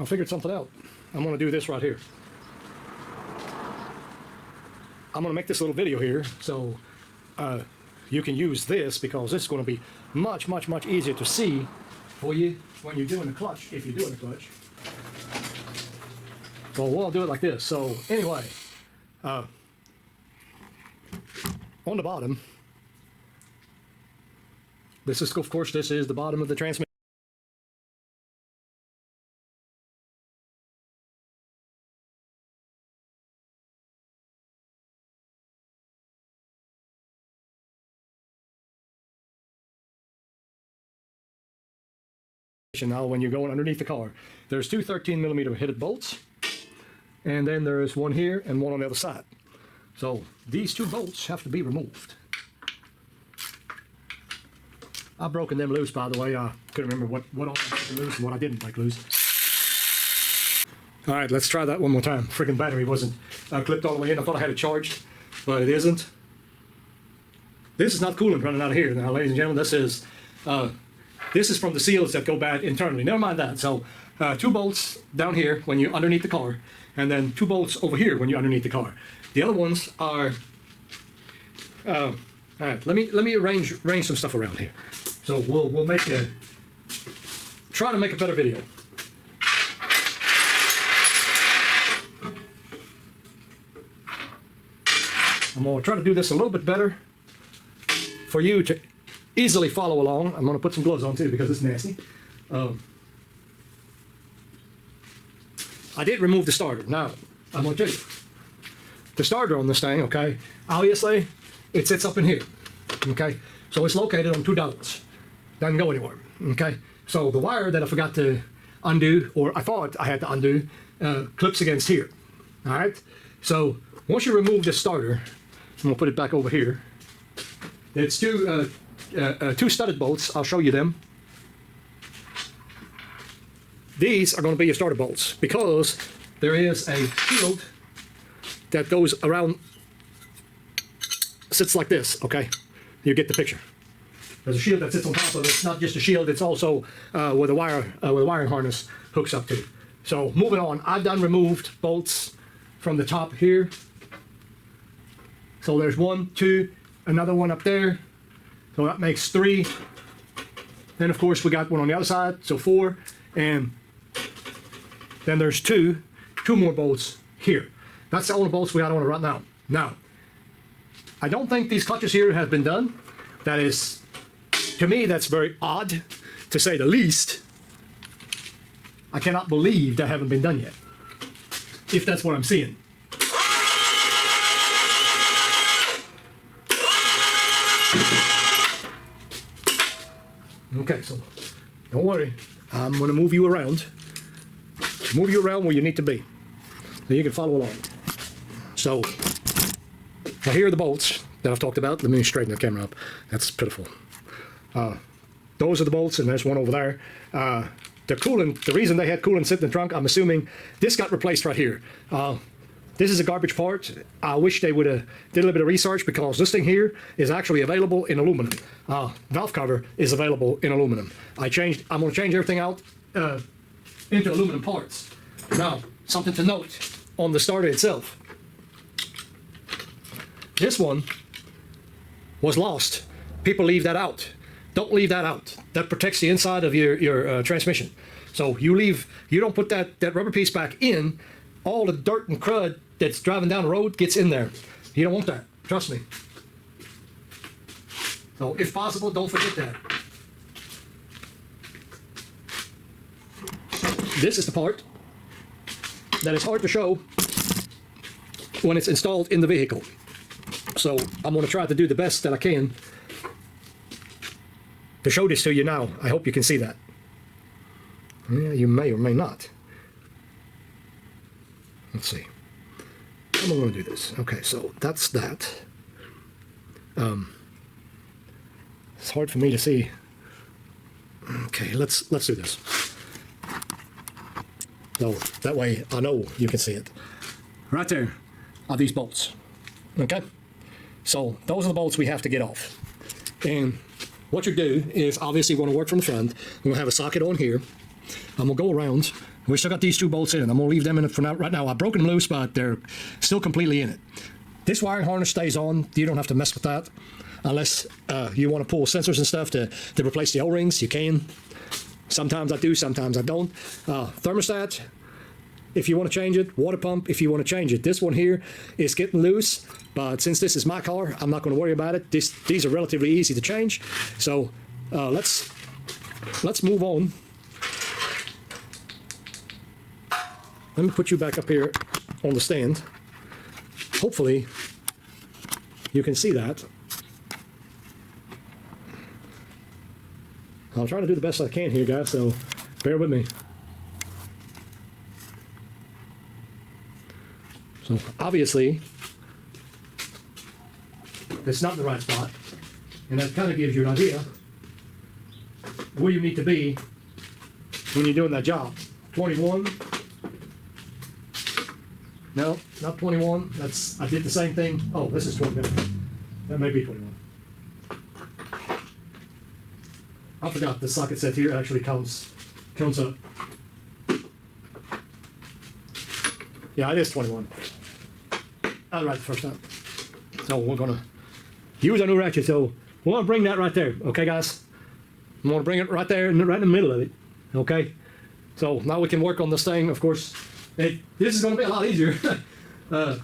figured something out. I'm going to do this right here. I'm going to make this little video here so you can use this, because this is going to be much easier to see for you when you're doing the clutch, if you're doing the clutch. So we'll do it like this. So anyway, on the bottom, this is, of course, this is the bottom of the transmission. Now when you're going underneath the car, there's two 13mm headed bolts, and then there's one here and one on the other side. So these two bolts have to be removed. I've broken them loose, by the way. I couldn't remember what all I broke loose and what I didn't break loose. All right, let's try that one more time. Freaking battery wasn't clipped all the way in. I thought I had it charged, but it isn't. This is not coolant running out of here. Now, ladies and gentlemen, this is from the seals that go bad internally. Never mind that. So two bolts down here when you're underneath the car, and then two bolts over here when you're underneath the car. The other ones are. All right. Let me arrange some stuff around here. So we'll try to make a better video. I'm gonna try to do this a little bit better for you to easily follow along. I'm going to put some gloves on too because it's nasty. I did remove the starter. Now, I'm going to tell you. The starter on this thing, okay, obviously, it sits up in here, okay? So it's located on two dowels. Doesn't go anywhere, okay? So the wire that I forgot to undo, or I thought I had to undo, clips against here, all right? So once you remove the starter, I'm going to put it back over here. It's two studded bolts. I'll show you them. These are going to be your starter bolts because there is a shield that goes around, sits like this, okay? You get the picture. There's a shield that sits on top of it. It's not just a shield, it's also where the wiring harness hooks up to. So moving on, I've done removed bolts from the top here. So there's one, two, another one up there. So that makes three. Then of course we got one on the other side, so four. And then there's two more bolts here. That's the only bolts we got on it right now. Now, I don't think these clutches here have been done. That is, to me, that's very odd, to say the least. I cannot believe they haven't been done yet, if that's what I'm seeing. Okay, so don't worry. I'm going to move you around. Move you around where you need to be, so you can follow along. So, now here are the bolts that I've talked about. Let me straighten the camera up. That's pitiful. Those are the bolts, and there's one over there. The coolant, the reason they had coolant sitting in the trunk, I'm assuming this got replaced right here. This is a garbage part. I wish they would have did a little bit of research, because this thing here is actually available in aluminum. Valve cover is available in aluminum. I'm going to change everything out into aluminum parts. Now, something to note on the starter itself. This one was lost. People leave that out. Don't leave that out. That protects the inside of your transmission. So you don't put that rubber piece back in. All the dirt and crud that's driving down the road gets in there. You don't want that. Trust me. So if possible, don't forget that. This is the part that is hard to show when it's installed in the vehicle. So I'm going to try to do the best that I can to show this to you now. I hope you can see that. Yeah, you may or may not. Let's see. I'm going to do this. Okay, so that's that. It's hard for me to see. Okay, let's do this. So that way I know you can see it. Right there are these bolts. Okay? So those are the bolts we have to get off. And what you do is, obviously you want to work from the front. I'm going to have a socket on here. I'm going to go around We still got these 2 bolts in it. I'm gonna leave them in it for now. Right now, I've broken them loose, but they're still completely in it. This wiring harness stays on. You don't have to mess with that unless you want to pull sensors and stuff to replace the O-rings. You can. Sometimes I do, sometimes I don't. Thermostat, if you want to change it. Water pump, if you want to change it. This one here is getting loose, but since this is my car, I'm not going to worry about it. These are relatively easy to change. So let's move on. Let me put you back up here on the stand. Hopefully you can see that. I'll try to do the best I can here, guys, so bear with me. So obviously it's not in the right spot, and that kind of gives you an idea where you need to be when you're doing that job. 21. No, not 21. I did the same thing. Oh, this is 21. That may be 21. I forgot the socket set here actually counts up. Yeah, it is 21. I was right the first time. So we're gonna use our new ratchet. So we're gonna bring that right there. Okay, guys? I'm gonna bring it right there, right in the middle of it. Okay? So now we can work on this thing. Of course, this is gonna be a lot easier. A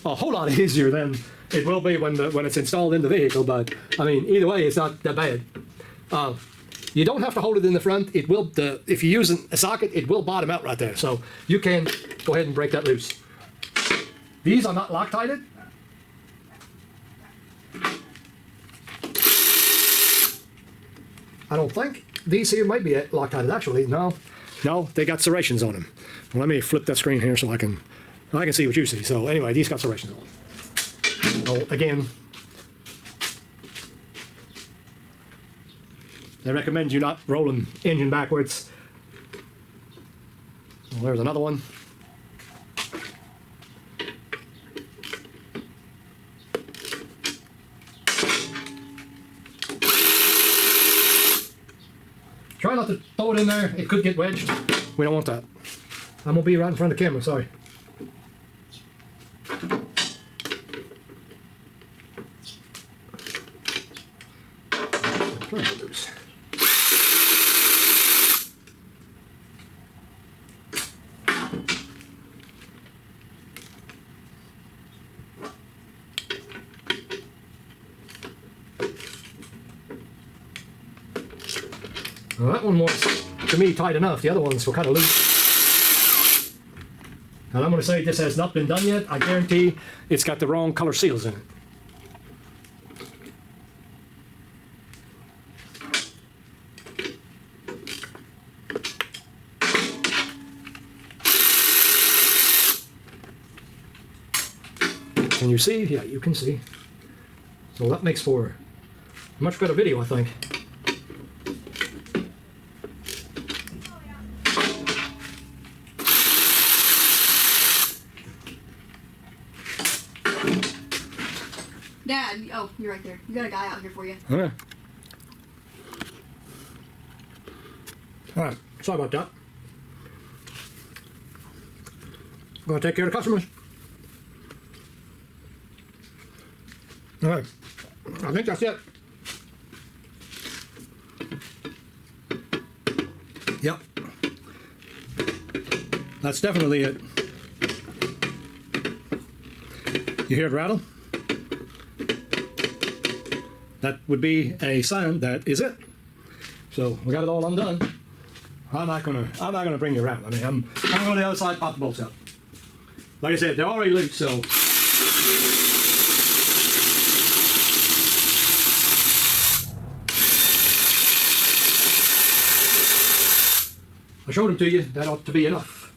whole lot easier than it will be when it's installed in the vehicle. But I mean, either way, it's not that bad. You don't have to hold it in the front. It will, if you're using a socket, it will bottom out right there. So you can go ahead and break that loose. These are not Loctited. I don't think. These here might be Loctited actually. No, they got serrations on them. Well, let me flip that screen here so I can see what you see. So anyway, these got serrations on them. So again, they recommend you not rolling engine backwards. Well, there's another one. Try not to throw it in there. It could get wedged. We don't want that. I'm gonna be right in front of the camera. Sorry. Well, that one was, to me, tight enough. The other ones were kind of loose. And I'm going to say this has not been done yet. I guarantee it's got the wrong color seals in it. Can you see? Yeah, you can see. So that makes for a much better video, I think. Dad, oh, you're right there. You got a guy out here for you. Okay. All right, sorry about that. I'm going to take care of the customers. All right, I think that's it. Yep. That's definitely it. You hear it rattle? That would be a sign that is it. So we got it all undone. I'm not gonna bring you around. I mean, I'm going to the other side, pop the bolts out. Like I said, they're already loose, so. I showed them to you. That ought to be enough.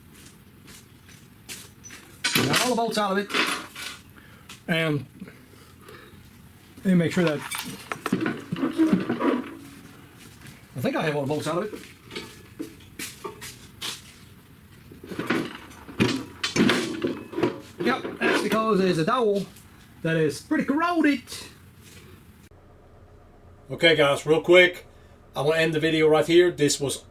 Got all the bolts out of it, and let me make sure that I think I have all the bolts out of it. Yep, that's because there's a dowel that is pretty corroded. Okay guys, real quick, I want to end the video right here. This was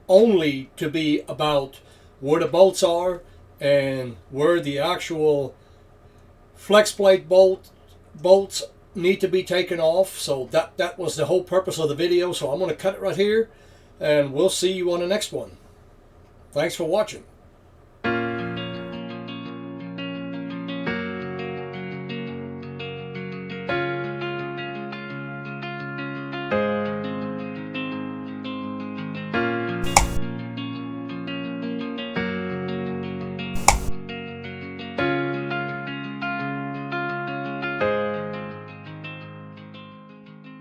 only to be about where the bolts are and where the actual flex plate bolts need to be taken off. So that was the whole purpose of the video. So I'm going to cut it right here, and we'll see you on the next one. Thanks for watching.